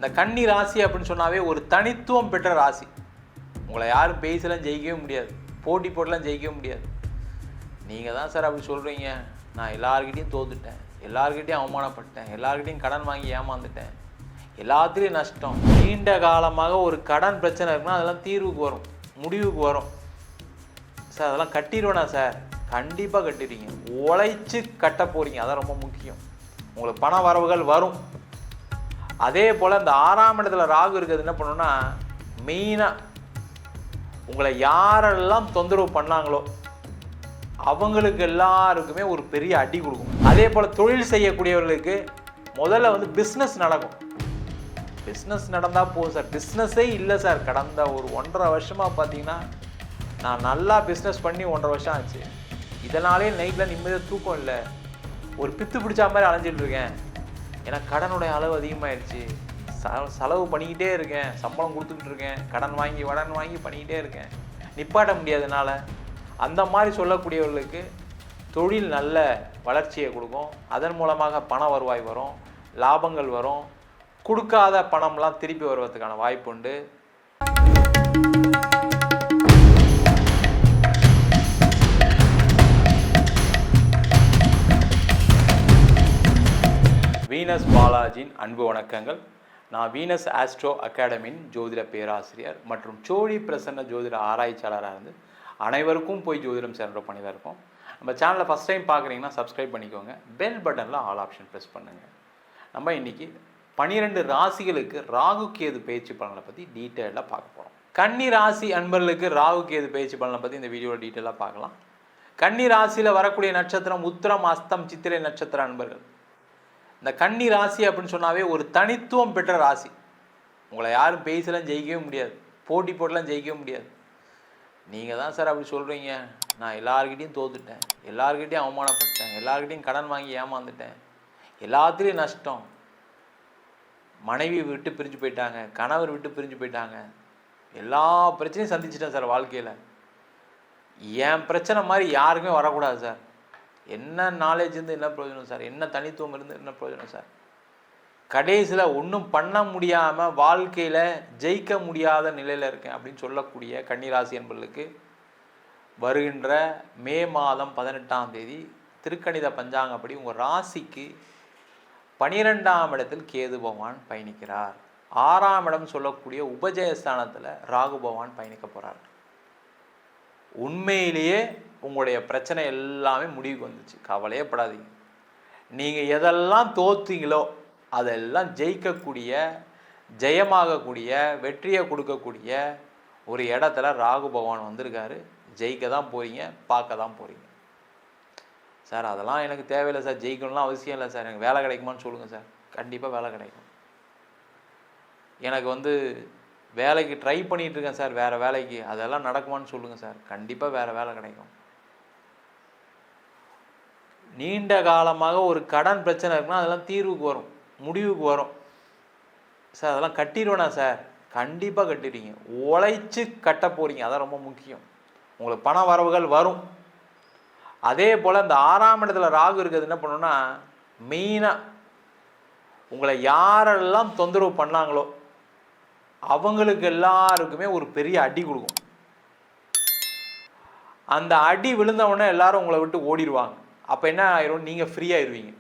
இந்த கன்னி ராசி அப்படின்னு சொன்னாவே ஒரு தனித்துவம் பெற்ற ராசி. உங்களை யாரும் பேசலாம் ஜெயிக்கவே முடியாது, போட்டி போட்டெலாம் ஜெயிக்கவே முடியாது. நீங்கள் தான் சார் அப்படி சொல்கிறீங்க, நான் எல்லாருக்கிட்டையும் தோத்துட்டேன், எல்லாருக்கிட்டையும் அவமானப்பட்டேன், எல்லாருக்கிட்டையும் கடன் வாங்கி ஏமாந்துட்டேன், எல்லாத்துலேயும் நஷ்டம். நீண்ட காலமாக ஒரு கடன் பிரச்சனை இருக்குன்னா அதெல்லாம் தீர்வுக்கு வரும், முடிவுக்கு வரும். சார் அதெல்லாம் கட்டிடுவேனா சார்? கண்டிப்பாக கட்டிடுவீங்க. உழைச்சி கட்ட போகிறீங்க, அதான் ரொம்ப முக்கியம். உங்களுக்கு பண வரவுகள் வரும். அதே போல் இந்த 6ஆம் இடத்துல ராகு இருக்கிறது என்ன பண்ணுன்னா, மெயினாக உங்களை யாரெல்லாம் தொந்தரவு பண்ணாங்களோ அவங்களுக்கு எல்லாருக்குமே ஒரு பெரிய அடி கொடுக்கும். அதே போல் தொழில் செய்யக்கூடியவர்களுக்கு முதல்ல வந்து பிஸ்னஸ் நடக்கும். பிஸ்னஸ் நடந்தால் போதும் சார், பிஸ்னஸே இல்லை சார். கடந்த ஒரு 1.5 வருஷமாக பார்த்தீங்கன்னா நான் நல்லா பிஸ்னஸ் பண்ணி 1.5 வருஷம் ஆச்சு. இதனாலே நைட்டில் நிம்மதியாக தூக்கம் இல்லை, ஒரு பித்து பிடிச்சா மாதிரி அலைஞ்சிட்டு இருக்கேன். ஏன்னா கடனுடைய அளவு அதிகமாகிடுச்சு, செலவு பண்ணிக்கிட்டே இருக்கேன், சம்பளம் கொடுத்துக்கிட்டு இருக்கேன், கடன் வாங்கி பண்ணிக்கிட்டே இருக்கேன், நிப்பாட்ட முடியாதனால. அந்த மாதிரி சொல்லக்கூடியவர்களுக்கு தொழில் நல்ல வளர்ச்சியை கொடுக்கும். அதன் மூலமாக பண வருவாய் வரும், லாபங்கள் வரும். கொடுக்காத பணம்லாம் திருப்பி வருவதற்கான வாய்ப்பு உண்டு. வீனஸ் பாலாஜியின் அன்பு வணக்கங்கள். நான் வீனஸ் ஆஸ்ட்ரோ அகாடமியின் ஜோதிட பேராசிரியர் மற்றும் சோழி பிரசன்ன ஜோதிட ஆராய்ச்சியாளராக இருந்து அனைவருக்கும் போய் ஜோதிடம் சென்ற பண்ணி தான் இருக்கோம். நம்ம சேனலை ஃபஸ்ட் டைம் பார்க்குறீங்கன்னா சப்ஸ்கிரைப் பண்ணிக்கோங்க, பெல் பட்டனில் ஆல் ஆப்ஷன் ப்ரெஸ் பண்ணுங்கள். நம்ம இன்றைக்கி 12 ராசிகளுக்கு ராகு கேது பயிற்சி பலனை பற்றி டீட்டெயிலாக பார்க்க போகிறோம். கன்னி ராசி அன்பர்களுக்கு ராகு கேது பயிற்சி பலனை பற்றி இந்த வீடியோவில் டீட்டெயிலாக பார்க்கலாம். கன்னி ராசியில் வரக்கூடிய நட்சத்திரம் உத்திரம், அஸ்தம், சித்திரை நட்சத்திர அன்பர்கள். இந்த கன்னி ராசி அப்படின்னு சொன்னாவே ஒரு தனித்துவம் பெற்ற ராசி. உங்களை யாரும் பேசலாம் ஜெயிக்கவே முடியாது, போட்டி போட்டெலாம் ஜெயிக்கவே முடியாது. நீங்கள் தான் சார் அப்படி சொல்கிறீங்க, நான் எல்லாருக்கிட்டையும் தோத்துட்டேன், எல்லாருக்கிட்டையும் அவமானப்பட்டேன், எல்லாருக்கிட்டையும் கடன் வாங்கி ஏமாந்துட்டேன், எல்லாத்துலேயும் நஷ்டம். மனைவி விட்டு பிரிஞ்சு போயிட்டாங்க, கணவர் விட்டு பிரிஞ்சு போயிட்டாங்க, எல்லா பிரச்சனையும் சந்திச்சிட்டேன் சார் வாழ்க்கையில். என் பிரச்சனை மாதிரி யாருக்குமே வரக்கூடாது சார். என்ன நாலேஜ் இருந்து என்ன பிரயோஜனம் சார், என்ன தனித்துவம் இருந்து என்ன பிரயோஜனம் சார். கடைசியில் ஒன்றும் பண்ண முடியாமல் வாழ்க்கையில் ஜெயிக்க முடியாத நிலையில் இருக்கேன் அப்படின்னு சொல்லக்கூடிய கன்னிராசி என்பர்களுக்கு வருகின்ற மே மாதம் 18ஆம் தேதி திருக்கணித பஞ்சாங்கப்படி உங்கள் ராசிக்கு 12ஆம் இடத்தில் கேது பகவான் பயணிக்கிறார். 6ஆம் இடம் சொல்லக்கூடிய உபஜயஸ்தானத்தில் ராகு பகவான் பயணிக்க போகிறார். உண்மையிலேயே உங்களுடைய பிரச்சனை எல்லாமே முடிவுக்கு வந்துச்சு, கவலையே படாதீங்க. நீங்கள் எதெல்லாம் தோத்தீங்களோ அதெல்லாம் ஜெயிக்கக்கூடிய, ஜெயமாகக்கூடிய, வெற்றியை கொடுக்கக்கூடிய ஒரு இடத்துல ராகு பகவான் வந்திருக்காரு. ஜெயிக்க தான் போகிறீங்க, பார்க்க தான் போகிறீங்க. சார் அதெல்லாம் எனக்கு தேவையில்லை சார், ஜெயிக்கணும்லாம் அவசியம் இல்லை சார், எனக்கு வேலை கிடைக்குமான்னு சொல்லுங்கள் சார். கண்டிப்பாக வேலை கிடைக்கும். எனக்கு வந்து வேலைக்கு ட்ரை பண்ணிகிட்டு இருக்கேன் சார், வேறு வேலைக்கு, அதெல்லாம் நடக்குமான்னு சொல்லுங்கள் சார். கண்டிப்பாக வேறு வேலை கிடைக்கும். நீண்ட காலமாக ஒரு கடன் பிரச்சனை இருக்குன்னா அதெல்லாம் தீர்வுக்கு வரும், முடிவுக்கு வரும். சார் அதெல்லாம் கட்டிடுவேனா சார்? கண்டிப்பாக கட்டிடுவீங்க. உழைச்சி கட்ட போகிறீங்க, அதான் ரொம்ப முக்கியம். உங்களுக்கு பண வரவுகள் வரும். அதே போல் இந்த 6ஆம் இடத்துல ராகு இருக்கிறது என்ன பண்ணுன்னா, மெயினாக உங்களை யாரெல்லாம் தொந்தரவு பண்ணாங்களோ அவங்களுக்கு எல்லாருக்குமே ஒரு பெரிய அடி கொடுக்கும். அந்த அடி விழுந்தவுடனே எல்லாரும் உங்களை விட்டு ஓடிடுவாங்க. அப்போ என்ன ஆயிரும், நீங்கள் ஃப்ரீ ஆயிடுவீங்க.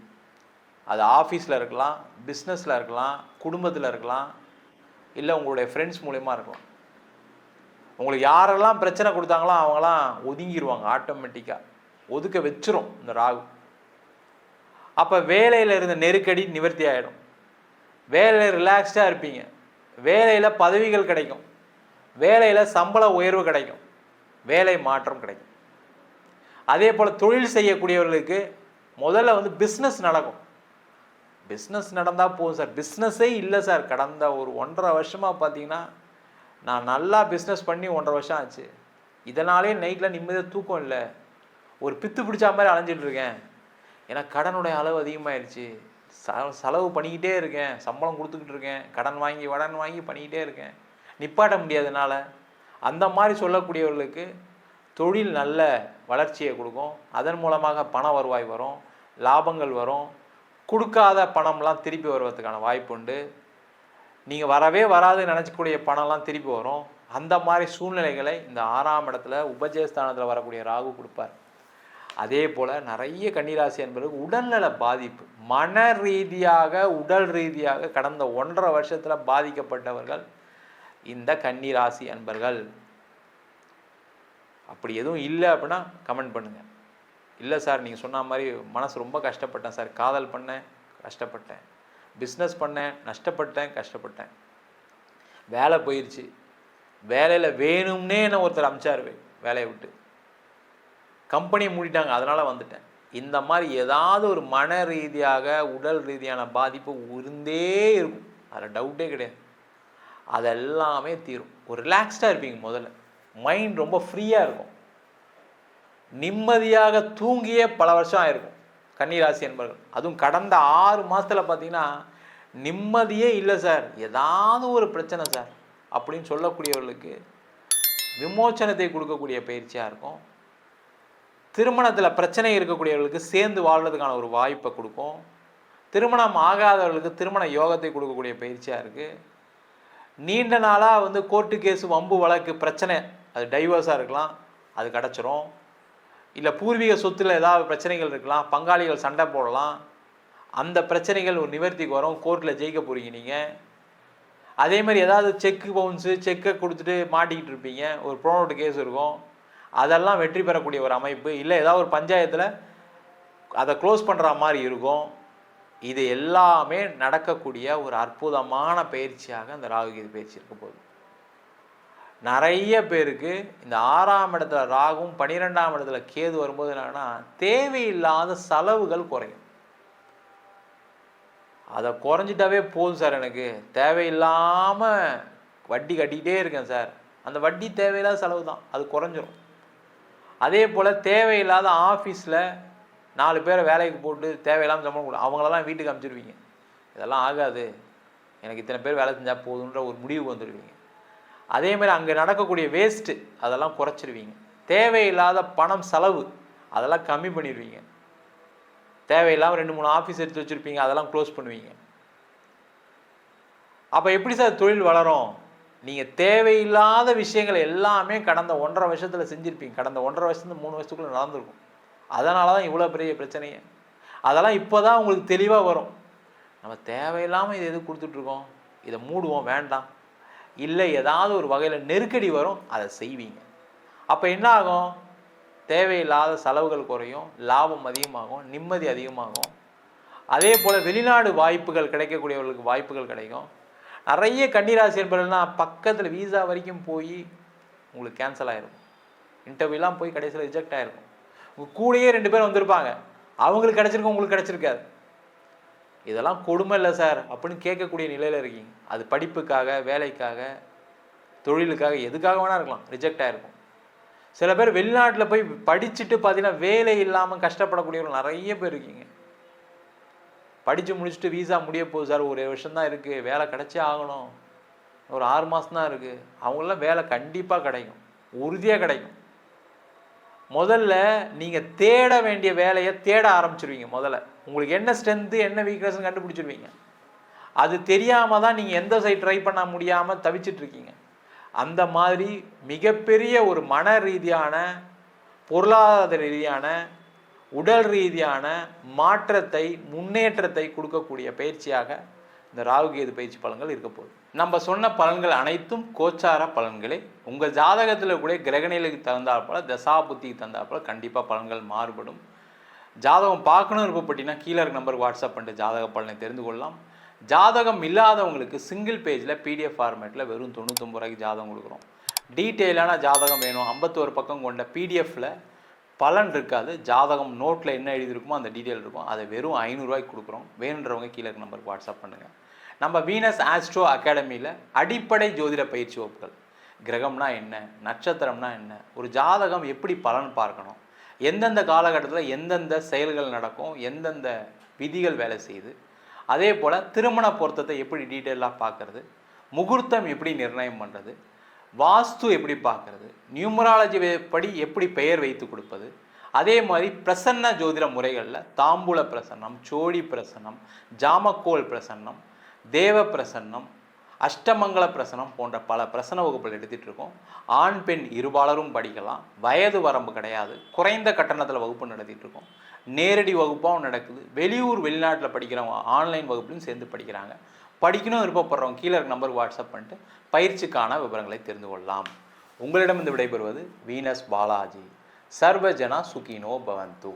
அது ஆஃபீஸில் இருக்கலாம், பிஸ்னஸில் இருக்கலாம், குடும்பத்தில் இருக்கலாம், இல்லை உங்களுடைய ஃப்ரெண்ட்ஸ் மூலயமா இருக்கலாம். உங்களுக்கு யாரெல்லாம் பிரச்சனை கொடுத்தாங்களோ அவங்களாம் ஒதுங்கிடுவாங்க, ஆட்டோமேட்டிக்காக ஒதுக்க வச்சிரும் இந்த ராகு. அப்போ வேலையில் இருந்த நெருக்கடி நிவர்த்தி ஆகிடும், வேலையில் ரிலாக்ஸ்டாக இருப்பீங்க, வேலையில் பதவிகள் கிடைக்கும், வேலையில் சம்பள உயர்வு கிடைக்கும், வேலை மாற்றம் கிடைக்கும். அதே போல் தொழில் செய்யக்கூடியவர்களுக்கு முதல்ல வந்து பிஸ்னஸ் நடக்கும். பிஸ்னஸ் நடந்தால் போதும் சார், பிஸ்னஸே இல்லை சார். கடந்த ஒரு 1.5 வருஷமாக பார்த்தீங்கன்னா நான் நல்லா பிஸ்னஸ் பண்ணி 1.5 வருஷம் ஆச்சு. இதனாலே நைட்டில் நிம்மதியாக தூக்கம் இல்லை, ஒரு பித்து பிடிச்சா மாதிரி அலைஞ்சிட்டு இருக்கேன். ஏன்னா கடனுடைய அளவு அதிகமாகிடுச்சு, செலவு பண்ணிக்கிட்டே இருக்கேன், சம்பளம் கொடுத்துக்கிட்டு இருக்கேன், கடன் வாங்கி பண்ணிக்கிட்டே இருக்கேன், நிப்பாட்ட முடியாதனால. அந்த மாதிரி சொல்லக்கூடியவர்களுக்கு தொழில் நல்ல வளர்ச்சியை கொடுக்கும். அதன் மூலமாக பண வருவாய் வரும், லாபங்கள் வரும். கொடுக்காத பணம்லாம் திருப்பி வருவதற்கான வாய்ப்பு உண்டு. நீங்கள் வரவே வராதுன்னு நினச்சக்கூடிய பணம்லாம் திருப்பி வரும். அந்த மாதிரி சூழ்நிலைகளை இந்த 6ஆம் இடத்துல உபஜயஸ்தானத்தில் வரக்கூடிய ராகு கொடுப்பார். அதே போல் நிறைய கன்னிராசி என்பவர்களுக்கு உடல்நல பாதிப்பு, மன ரீதியாக உடல் ரீதியாக கடந்த 1.5 வருஷத்தில் பாதிக்கப்பட்டவர்கள் இந்த கன்னிராசி அன்பர்கள். அப்படி எதுவும் இல்லை அப்படின்னா கமெண்ட் பண்ணுங்கள். இல்லை சார் நீங்கள் சொன்ன மாதிரி மனசு ரொம்ப கஷ்டப்பட்டேன் சார், காதல் பண்ணேன் கஷ்டப்பட்டேன், பிஸ்னஸ் பண்ணேன் நஷ்டப்பட்டேன் கஷ்டப்பட்டேன், வேலை போயிடுச்சு, வேலையில் வேணும்னே என்ன ஒருத்தர் அமிச்சார் வேலையை விட்டு, கம்பெனியை மூடிட்டாங்க அதனால் வந்துட்டேன், இந்த மாதிரி ஏதாவது ஒரு மன ரீதியாக உடல் ரீதியான பாதிப்பு இருந்தே இருக்கும், அதில் டவுட்டே கிடையாது. அதெல்லாமே தீரும். ஒரு ரிலாக்ஸ்டாக இருப்பீங்க. முதல்ல மைண்ட் ரொம்ப ஃப்ரீயாக இருக்கும். நிம்மதியாக தூங்கியே பல வருஷம் ஆயிருக்கும் கன்னிராசி என்பவர்கள். அதுவும் கடந்த 6 மாதத்தில் பார்த்தீங்கன்னா நிம்மதியே இல்லை சார், ஏதாவது ஒரு பிரச்சனை சார் அப்படின்னு சொல்லக்கூடியவர்களுக்கு விமோச்சனத்தை கொடுக்கக்கூடிய பயிற்சியாக இருக்கும். திருமணத்தில் பிரச்சனை இருக்கக்கூடியவர்களுக்கு சேர்ந்து வாழ்றதுக்கான ஒரு வாய்ப்பை கொடுக்கும். திருமணம் ஆகாதவர்களுக்கு திருமண யோகத்தை கொடுக்கக்கூடிய பயிற்சியாக இருக்குது. நீண்ட நாளாக கோர்ட்டு கேஸு வம்பு வழக்கு பிரச்சனை, அது டைவர்ஸாக இருக்கலாம், அது கிடச்சிரும். இல்லை பூர்வீக சொத்தில் ஏதாவது பிரச்சனைகள் இருக்கலாம், பங்காளிகள் சண்டை போடலாம், அந்த பிரச்சனைகள் ஒரு நிவர்த்திக்கு வரும், கோர்ட்டில் ஜெயிக்க போகிறீங்க நீங்கள். அதே மாதிரி ஏதாவது செக்கு பவுன்ஸு செக்கை கொடுத்துட்டு மாட்டிக்கிட்டு இருப்பீங்க, ஒரு ப்ரோனோட் கேஸ் இருக்கும், அதெல்லாம் வெற்றி பெறக்கூடிய ஒரு அமைப்பு. இல்லை ஏதாவது ஒரு பஞ்சாயத்தில் அதை க்ளோஸ் பண்ணுற மாதிரி இருக்கும். இது எல்லாமே நடக்கக்கூடிய ஒரு அற்புதமான பயிற்சியாக இந்த ராகுகேது பயிற்சி இருக்க போகுது. நிறைய பேருக்கு இந்த 6ஆம் இடத்துல ராகும் 12ஆம் இடத்துல கேது வரும்போது என்னன்னா தேவையில்லாத செலவுகள் குறையும். அதை குறைஞ்சிட்டாவே போதும் சார், எனக்கு தேவையில்லாமல் வட்டி கட்டிக்கிட்டே இருக்கேன் சார், அந்த வட்டி தேவையில்லாத செலவு தான், அது குறைஞ்சிரும். அதே போல் தேவையில்லாத ஆஃபீஸில் 4 பேரை வேலைக்கு போட்டு தேவையில்லாமல் சம்பளம் கொடுக்கும், அவங்களெல்லாம் வீட்டுக்கு அனுப்பிச்சிடுவீங்க. இதெல்லாம் ஆகாது, எனக்கு இத்தனை பேர் வேலை செஞ்சால் போதுன்ற ஒரு முடிவுக்கு வந்துடுவீங்க. அதே மாதிரி அங்கே நடக்கக்கூடிய வேஸ்ட்டு அதெல்லாம் குறைச்சிடுவீங்க. தேவையில்லாத பணம் செலவு அதெல்லாம் கம்மி பண்ணிடுவீங்க. தேவையில்லாமல் 2-3 ஆஃபீஸ் எடுத்து வச்சுருப்பீங்க, அதெல்லாம் க்ளோஸ் பண்ணுவீங்க. அப்போ எப்படி சார் தொழில் வளரும்? நீங்கள் தேவையில்லாத விஷயங்கள் எல்லாமே கடந்த 1.5 வருஷத்தில் செஞ்சுருப்பீங்க. கடந்த 1.5 வருஷத்துலேருந்து 3 வருஷத்துக்குள்ளே நடந்திருக்கும். அதனால தான் இவ்வளோ பெரிய பிரச்சனையே. அதெல்லாம் இப்போ தான் உங்களுக்கு தெளிவாக வரும். நம்ம தேவையில்லாமல் இது எது கொடுத்துட்ருக்கோம், இதை மூடுவோம், வேண்டாம். இல்லை ஏதாவது ஒரு வகையில் நெருக்கடி வரும், அதை செய்வீங்க. அப்போ என்ன ஆகும்? தேவையில்லாத செலவுகள் குறையும், லாபம் அதிகமாகும், நிம்மதி அதிகமாகும். அதே போல் வெளிநாடு வாய்ப்புகள் கிடைக்கக்கூடியவர்களுக்கு வாய்ப்புகள் கிடைக்கும். நிறைய கன்னிராசி என்பவர்கள்லாம் பக்கத்தில் வீசா வரைக்கும் போய் உங்களுக்கு கேன்சல் ஆகிருக்கும். இன்டர்வியூலாம் போய் கடைசியில் ரிஜெக்ட் ஆகிருக்கும். உங்கள் கூடயே 2 பேர் வந்திருப்பாங்க, அவங்களுக்கு கிடச்சிருக்கும், உங்களுக்கு கிடச்சிருக்காது. இதெல்லாம் கொடுமை இல்லை சார் அப்படின்னு கேட்கக்கூடிய நிலையில் இருக்கீங்க. அது படிப்புக்காக, வேலைக்காக, தொழிலுக்காக, எதுக்காக வேணா இருக்கலாம், ரிஜெக்ட் ஆகிருக்கும். சில பேர் வெளிநாட்டில் போய் படிச்சுட்டு பார்த்தீங்கன்னா வேலை இல்லாமல் கஷ்டப்படக்கூடியவர்கள் நிறைய பேர் இருக்கீங்க. படித்து முடிச்சுட்டு வீசா முடிய போகுது சார், ஒரு வருஷம் தான் இருக்குது, வேலை கிடச்சே ஆகணும், ஒரு 6 மாதம் தான் இருக்குது, அவங்களாம் வேலை கண்டிப்பாக கிடைக்கும், உறுதியாக கிடைக்கும். முதல்ல நீங்கள் தேட வேண்டிய வேலையை தேட ஆரம்பிச்சிருவீங்க. முதல்ல உங்களுக்கு என்ன ஸ்ட்ரென்த்து என்ன வீக்னஸ்ன்னு கண்டுபிடிச்சிருவீங்க. அது தெரியாமல் தான் நீங்கள் எந்த சைட் ட்ரை பண்ண முடியாமல் தவிச்சிட்ருக்கீங்க. அந்த மாதிரி மிகப்பெரிய ஒரு மன ரீதியான, பொருளாதார ரீதியான, உடல் ரீதியான மாற்றத்தை, முன்னேற்றத்தை கொடுக்கக்கூடிய பயிற்சியாக இந்த ராகுகேது பயிற்சி பலன்கள் இருக்க போகுது. நம்ம சொன்ன பலன்கள் அனைத்தும் கோச்சார பலன்களே. உங்கள் ஜாதகத்தில் கூட கிரகநிலைக்கு தகுந்தாற்போல, தசா புத்திக்கு தகுந்தாற்போல கண்டிப்பாக பலன்கள் மாறுபடும். ஜாதகம் பார்க்கணும் விருப்பப்பட்டீங்கன்னா கீழே இருக்க நம்பருக்கு வாட்ஸ்அப் பண்ணிட்டு ஜாதக பலனை தெரிந்து கொள்ளலாம். ஜாதகம் இல்லாதவங்களுக்கு சிங்கிள் பேஜில் PDF ஃபார்மேட்டில் வெறும் 99 ரூபாய்க்கு ஜாதகம் கொடுக்குறோம். டீட்டெயிலான ஜாதகம் வேணும், 51 பக்கம் கொண்ட PDFல பலன் இருக்காது, ஜாதகம் நோட்டில் என்ன எழுதியிருக்குமோ அந்த டீட்டெயில் இருக்கும், அதை வெறும் 500 ரூபாய்க்கு கொடுக்குறோம். வேணுன்றவங்க கீழே இருக்க நம்பருக்கு வாட்ஸ்அப் பண்ணுங்கள். நம்ம வீனஸ் ஆஸ்ட்ரோ அகாடமியில் அடிப்படை ஜோதிட பயிற்சி வகுப்புகள், கிரகம்னா என்ன, நட்சத்திரம்னா என்ன, ஒரு ஜாதகம் எப்படி பலன் பார்க்கணும், எந்தெந்த காலகட்டத்தில் எந்தெந்த செயல்கள் நடக்கும், எந்தெந்த விதிகள் வேலை செய்யுது, அதே போல் திருமண பொருத்தத்தை எப்படி டீட்டெயிலாக பார்க்குறது, முகூர்த்தம் எப்படி நிர்ணயம் பண்ணுறது, வாஸ்து எப்படி பார்க்குறது, நியூமராலஜி படி எப்படி பெயர் வைத்து கொடுப்பது, அதே மாதிரி பிரசன்ன ஜோதிட முறைகளில் தாம்பூல பிரசன்னம், சோழி பிரசன்னம், ஜாமக்கோல் பிரசன்னம், தேவ பிரசன்னம், அஷ்டமங்கல பிரசனம் போன்ற பல பிரசன வகுப்புகள் எடுத்துகிட்டு இருக்கோம். ஆண் பெண் இருபாலரும் படிக்கலாம். வயது வரம்பு கிடையாது. குறைந்த கட்டணத்தில் வகுப்பு நடத்திட்டு இருக்கோம். நேரடி வகுப்பாகவும் நடக்குது. வெளியூர் வெளிநாட்டில் படிக்கிறவங்க ஆன்லைன் வகுப்புலையும் சேர்ந்து படிக்கிறாங்க. படிக்கணும் விருப்பப்படுறவங்க கீழே இருக்க நம்பருக்கு வாட்ஸ்அப் பண்ணிட்டு பயிற்சிக்கான விவரங்களை தெரிந்து கொள்ளலாம். உங்களிடம் இந்த விடைபெறுவது வீனஸ் பாலாஜி. சர்வஜனா சுகினோ பவந்து.